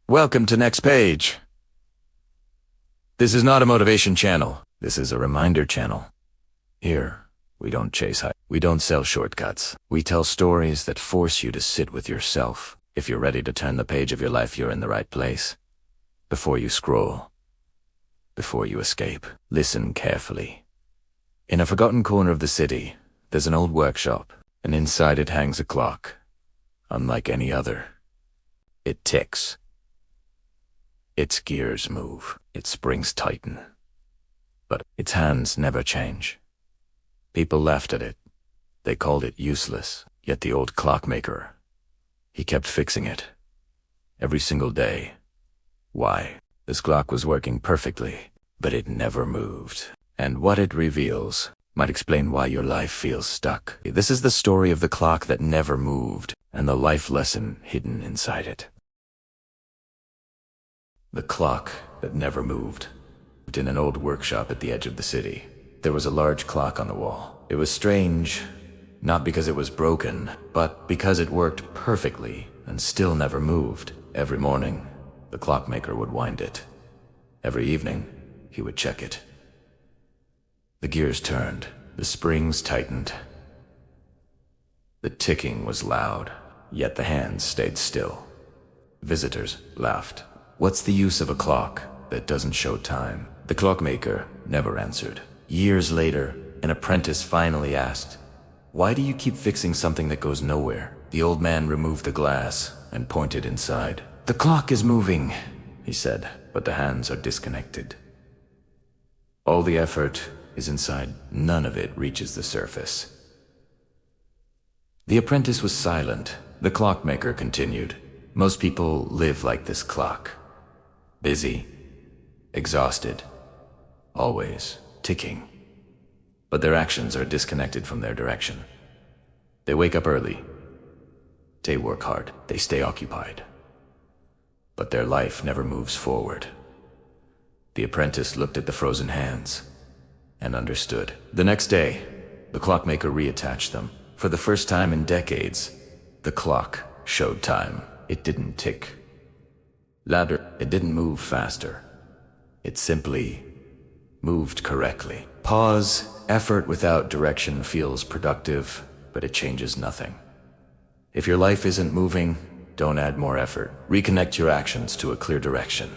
Welcome to Next Page. This is not a motivation channel. This is a reminder channel. Here, we don't chase hype. We don't sell shortcuts. We tell stories that force you to sit with yourself. If you're ready to turn the page of your life, you're in the right place. Before you scroll, before you escape, listen carefully. In a forgotten corner of the city, there's an old workshop, and inside it hangs a clock. Unlike any other. It ticks. Its gears move, its springs tighten, but its hands never change. People laughed at it. They called it useless, yet the old clockmaker, he kept fixing it. Every single day. Why? This clock was working perfectly, but it never moved. And what it reveals might explain why your life feels stuck. This is the story of the clock that never moved, and the life lesson hidden inside it. The clock that never moved. In an old workshop at the edge of the city, there was a large clock on the wall. It was strange, not because it was broken, but because it worked perfectly and still never moved. Every morning, the clockmaker would wind it. Every evening, he would check it. The gears turned, the springs tightened. The ticking was loud, yet the hands stayed still. Visitors laughed. What's the use of a clock that doesn't show time? The clockmaker never answered. Years later, an apprentice finally asked, "Why do you keep fixing something that goes nowhere?" The old man removed the glass and pointed inside. "The clock is moving," he said, "but the hands are disconnected. All the effort is inside. None of it reaches the surface." The apprentice was silent. The clockmaker continued. Most people live like this clock. Busy, exhausted, always ticking. But their actions are disconnected from their direction. They wake up early. They work hard. They stay occupied. But their life never moves forward. The apprentice looked at the frozen hands and understood. The next day, the clockmaker reattached them. For the first time in decades, the clock showed time. It didn't tick louder. It didn't move faster. It simply moved correctly. Pause. Effort without direction feels productive, but it changes nothing. If your life isn't moving, don't add more effort. Reconnect your actions to a clear direction.